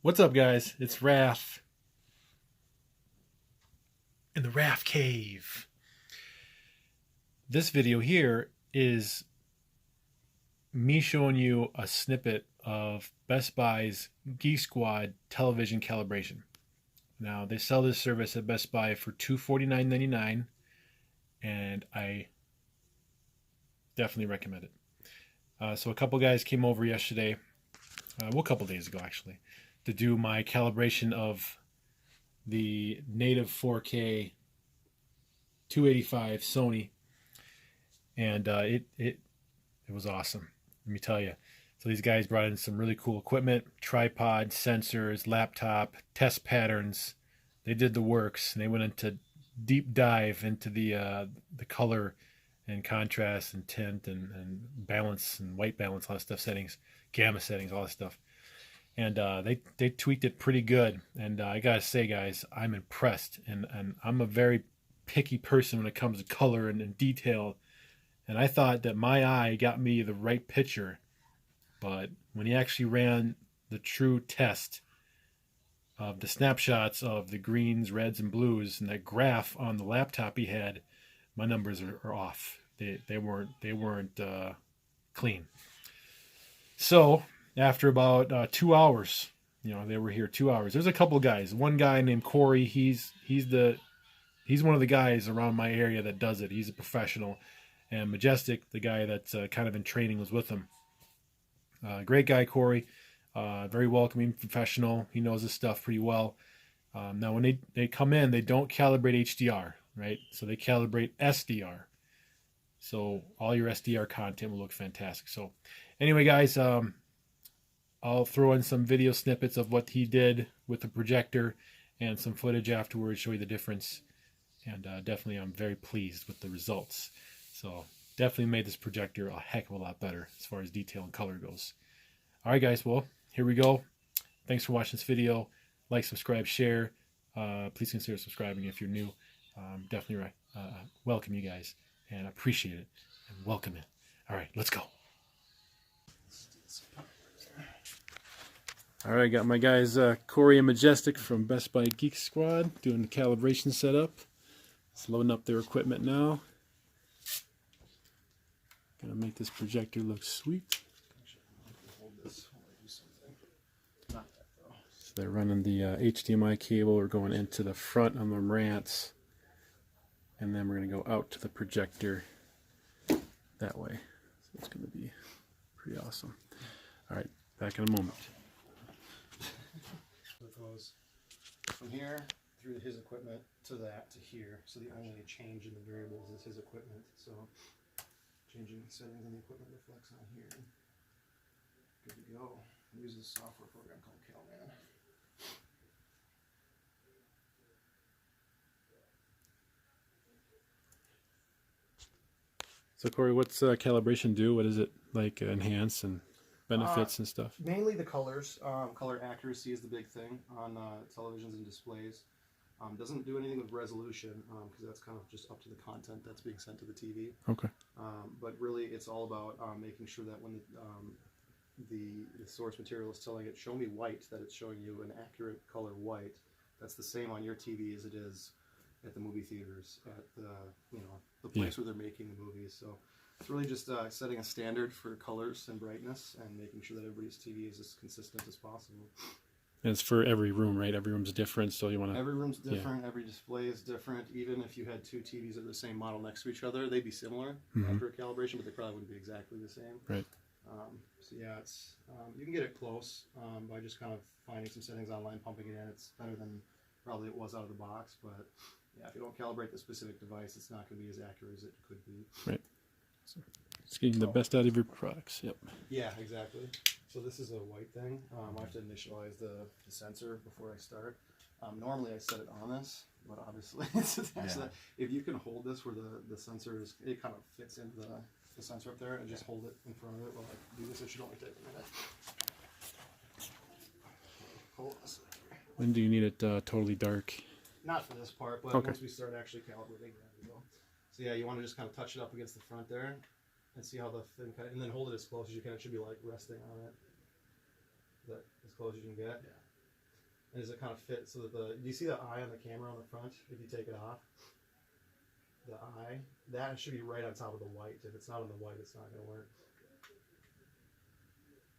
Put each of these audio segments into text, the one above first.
What's up, guys? It's Raf in the Rafcave. This video here is me showing you a snippet of Best Buy's Geek Squad television calibration. Now, they sell this service at Best Buy for $249.99, and I definitely recommend it. So a couple guys came over yesterday, a couple days ago actually, to do my calibration of the native 4K 285 Sony, and it was awesome, let me tell you. So these guys brought in some really cool equipment, tripod, sensors, laptop, test patterns. They did the works, and they went into deep dive into the color and contrast and tint and balance and white balance, all that stuff, settings, gamma settings, all that stuff. And they tweaked it pretty good. And I gotta say, guys, I'm impressed. And I'm a very picky person when it comes to color and detail. And I thought that my eye got me the right picture. But when he actually ran the true test of the snapshots of the greens, reds, and blues, and that graph on the laptop he had, my numbers are off. They weren't clean. So after about 2 hours, they were here 2 hours. There's a couple guys. One guy named Corey. He's one of the guys around my area that does it. He's a professional. And Majestic, the guy that's kind of in training, was with him. Great guy, Corey. Very welcoming, professional. He knows his stuff pretty well. Now, when they come in, they don't calibrate HDR, right? So they calibrate SDR. So all your SDR content will look fantastic. So anyway, guys, I'll throw in some video snippets of what he did with the projector and some footage afterwards, show you the difference. And definitely I'm very pleased with the results. So definitely made this projector a heck of a lot better as far as detail and color goes. All right, guys, well, here we go. Thanks for watching this video. Like, subscribe, share. Please consider subscribing if you're new. Definitely welcome you guys, and appreciate it, and welcome it. All right, let's go. All right, got my guys Corey and Majestic from Best Buy Geek Squad doing the calibration setup. It's loading up their equipment now. Gonna make this projector look sweet. So they're running the HDMI cable. We're going into the front on the rants, and then we're gonna go out to the projector that way. So it's gonna be pretty awesome. All right, back in a moment. So it goes from here through his equipment to that to here. So the only change in the variables is his equipment. So changing settings on the equipment reflects on here. Good to go. I use a software program called CalMan. So Corey, what's calibration do? What does it like enhance and benefits and stuff? Mainly the colors. Color accuracy is the big thing on televisions and displays. Doesn't do anything with resolution because that's kind of just up to the content that's being sent to the TV. Okay. But really, it's all about making sure that when the source material is telling it, show me white, that it's showing you an accurate color white. That's the same on your TV as it is at the movie theaters, at the place where they're making the movies. So it's really just setting a standard for colors and brightness and making sure that everybody's TV is as consistent as possible. And it's for every room, right? Every room's different, so you want to... Every room's different, every display is different. Even if you had two TVs of the same model next to each other, they'd be similar after a calibration, but they probably wouldn't be exactly the same. Right. So yeah, it's you can get it close by just kind of finding some settings online, pumping it in. It's better than probably it was out of the box, but yeah, if you don't calibrate the specific device, it's not going to be as accurate as it could be. Right. So it's getting the best out of your products. Yep. Yeah, exactly. So this is a white thing. I have to initialize the sensor before I start. Normally I set it on this, but obviously it's attached to that. If you can hold this where the sensor is, it kind of fits into the sensor up there, and just hold it in front of it while I do this. It should only take a minute. Hold on a second. When do you need it totally dark? Not for this part, but once we start actually calibrating, there we go. So yeah, you want to just kind of touch it up against the front there, and see how the thing kind of, and then hold it as close as you can. It should be like resting on it. Is that as close as you can get? Yeah. And does it kind of fit so that do you see the eye on the camera on the front if you take it off? The eye, that should be right on top of the white. If it's not on the white, it's not going to work.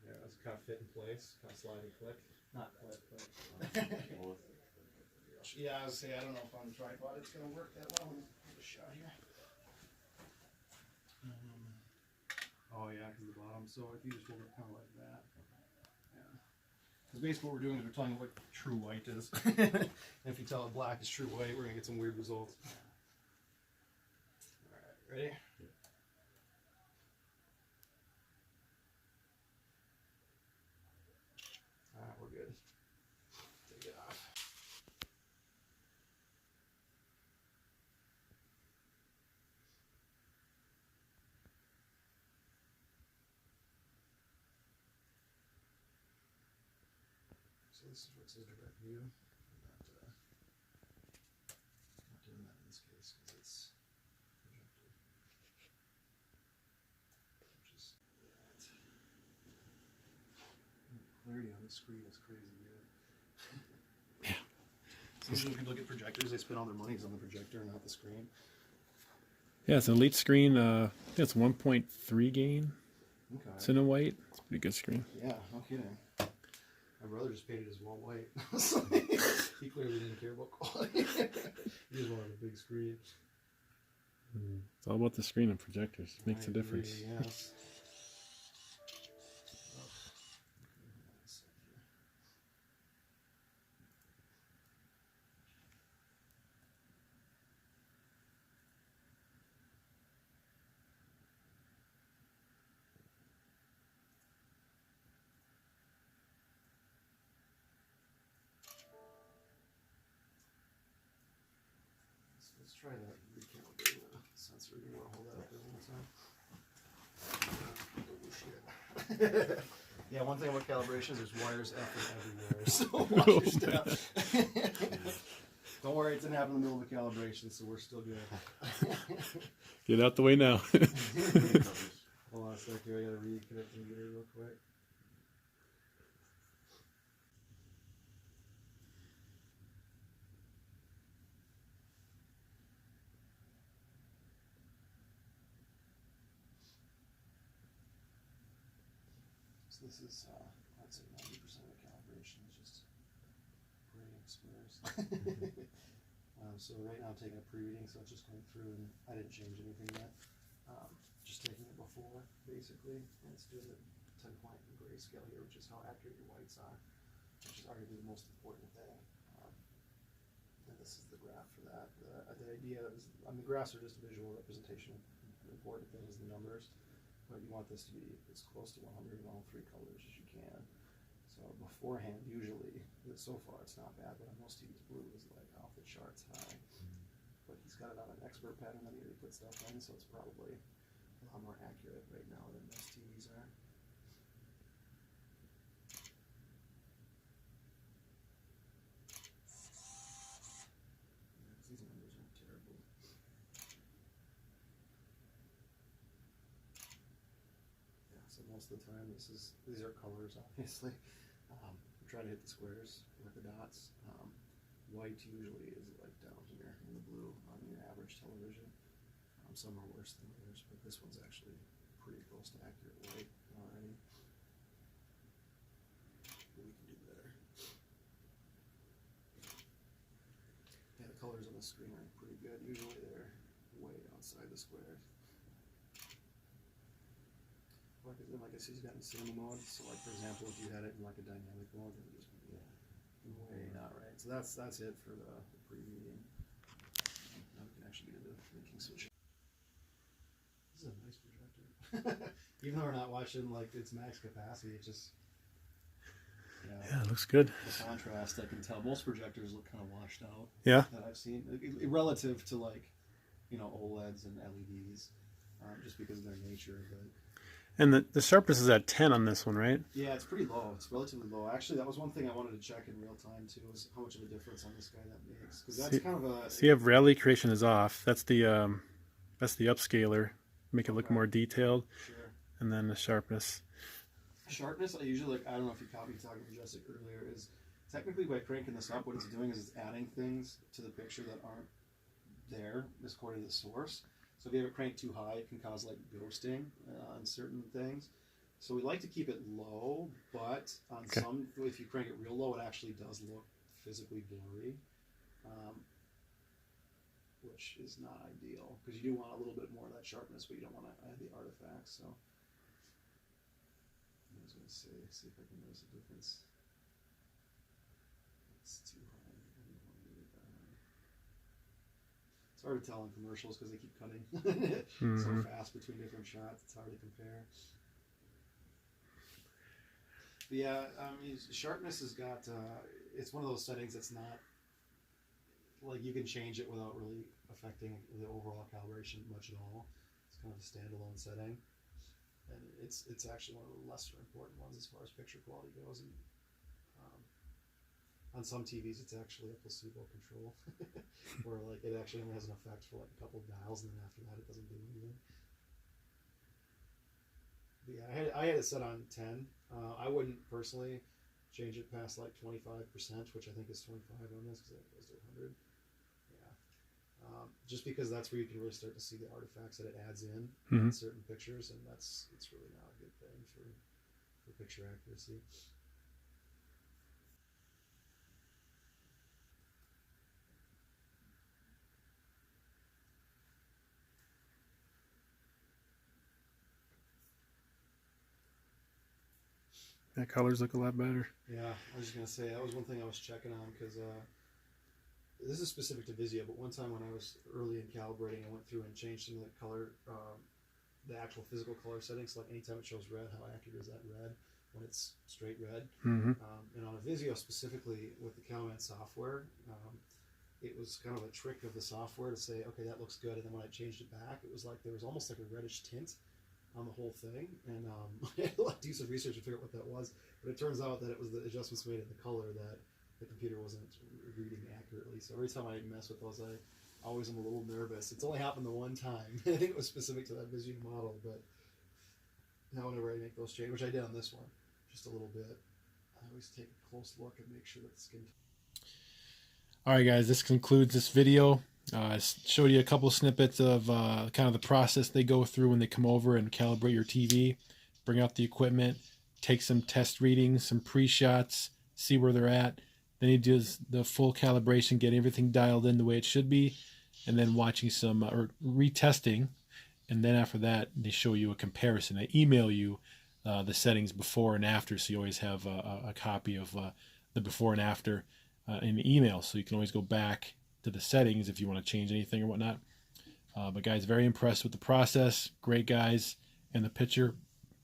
Yeah, it's kind of fit in place, kind of slide and click. Not click, but. Yeah, I was say I don't know if on the tripod it's going to work that well. Let me give it a shot here. Oh yeah, because the bottom. So if you just hold it kind of like that. Yeah. Because basically what we're doing is we're telling you what true white is. And if you tell it black is true white, we're going to get some weird results. Alright, ready? Yeah. Alright, we're good. Take it off. So this is what says direct view. Not doing that in this case because it's projected. Which is that. Clarity on the screen is crazy good. Yeah. Usually when people get projectors, they spend all their monies on the projector, not the screen. Yeah, it's an elite screen. I think it's 1.3 gain. Okay. It's in a white. It's a pretty good screen. Yeah, no kidding. My brother just painted his wall white. He clearly didn't care about quality. He just wanted a big screen. It's all about the screen and projectors. It makes a difference. Yes. Let's try that recalibrating the sensor. You want to hold that up there one time? Oh shit. Yeah, one thing about calibration is there's wires effing everywhere, so watch your step. Don't worry, it didn't happen in the middle of the calibration, so we're still good. Get out the way now. Hold on a sec here, I gotta reconnect the meter real quick. So this is, I'd say 90% of the calibration is just grading squares. So right now I'm taking a pre-reading, so it's just going through, and I didn't change anything yet. Just taking it before, basically, and it's doing the 10-point grayscale here, which is how accurate your whites are, which is arguably the most important thing. And this is the graph for that. The idea is, the graphs are just a visual representation. The important thing is the numbers. But you want this to be as close to 100 in all three colors as you can. So beforehand, usually, so far it's not bad, but on most TVs, blue is like off the charts high. But he's got it on an expert pattern that he already put stuff in, so it's probably a lot more accurate right now than most TVs are. Yeah, these numbers are terrible. So most of the time, these are colors, obviously. I'm trying to hit the squares with the dots. White usually is like down here in the blue on your average television. Some are worse than others, but this one's actually pretty close to accurate white already. But we can do better. Yeah, the colors on the screen are pretty good. Usually they're way outside the squares. Like I said, he's got in cinema mode. So, like for example, if you had it in like a dynamic mode, it would just be way not right. So that's it for the pre-reading. Now we can actually get into linking switch. This is a nice projector. Even though we're not watching like its max capacity, it just yeah, it looks good. The contrast, I can tell. Most projectors look kind of washed out. Yeah. That I've seen, relative to like OLEDs and LEDs, just because of their nature, but. And the sharpness is at 10 on this one, right? Yeah, it's pretty low. It's relatively low. Actually, that was one thing I wanted to check in real time too, is how much of a difference on this guy that makes. Because that's kind of a. So you have rally creation is off. That's the upscaler. Make it look more detailed. Sure. And then the sharpness. Sharpness, I usually like. I don't know if you talking to Jessica earlier. Is technically by cranking this up, what it's doing is it's adding things to the picture that aren't there according to the source. So if you have it cranked too high, it can cause like ghosting on certain things. So we like to keep it low, but on some, if you crank it real low, it actually does look physically blurry, which is not ideal because you do want a little bit more of that sharpness, but you don't want to add the artifacts. So I was going to see if I can notice a difference. It's too high. I don't want to leave it that high. It's hard to tell in commercials because they keep cutting so fast between different shots. It's hard to compare. But yeah, I mean, sharpness has got, it's one of those settings that's not, like you can change it without really affecting the overall calibration much at all. It's kind of a standalone setting. And it's actually one of the lesser important ones as far as picture quality goes. And on some TVs, it's actually a placebo control, where like it actually only has an effect for like a couple of dials, and then after that, it doesn't do anything. But yeah, I had it set on 10. I wouldn't personally change it past like 25%, which I think is 25 on this because it goes to 100. Yeah, just because that's where you can really start to see the artifacts that it adds in certain pictures, and it's really not a good thing for picture accuracy. That colors look a lot better. Yeah, I was just going to say, that was one thing I was checking on, because this is specific to Vizio, but one time when I was early in calibrating, I went through and changed some of the color, the actual physical color settings, like anytime it shows red, how accurate is that red when it's straight red? And on a Vizio specifically, with the CalMan software, it was kind of a trick of the software to say, okay, that looks good, and then when I changed it back, it was like there was almost like a reddish tint on the whole thing, and I had to do some research to figure out what that was, but it turns out that it was the adjustments made in the color that the computer wasn't reading accurately. So every time I mess with those, I always am a little nervous. It's only happened the one time. I think it was specific to that Vizio model, but now whenever I make those changes, which I did on this one, just a little bit, I always take a close look and make sure that the skin... All right, guys, this concludes this video. I showed you a couple snippets of kind of the process they go through when they come over and calibrate your TV, bring out the equipment, take some test readings, some pre-shots, see where they're at. Then he does the full calibration, get everything dialed in the way it should be, and then watching some or retesting. And then after that, they show you a comparison. They email you the settings before and after, so you always have a copy of the before and after in the email, so you can always go back to the settings if you want to change anything or whatnot. But guys, very impressed with the process. Great guys. And the picture,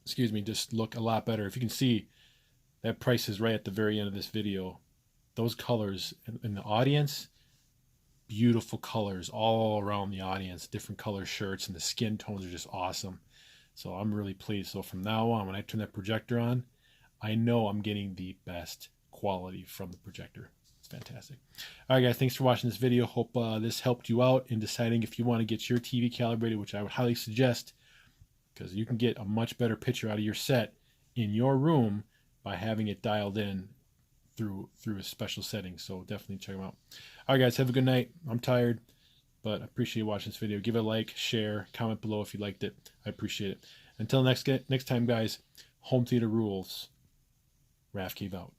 just look a lot better. If you can see, that price is right at the very end of this video. Those colors in the audience, beautiful colors all around the audience, different color shirts, and the skin tones are just awesome. So I'm really pleased. So from now on, when I turn that projector on, I know I'm getting the best quality from the projector. Fantastic. All right, guys, thanks for watching this video. Hope this helped you out in deciding if you want to get your TV calibrated, which I would highly suggest, because you can get a much better picture out of your set in your room by having it dialed in through a special setting. So definitely check them out. All right, guys, have a good night. I'm tired, but I appreciate you watching this video. Give it a like, share, comment below if you liked it. I appreciate it. Until next time, guys, home theater rules. Rafcave out.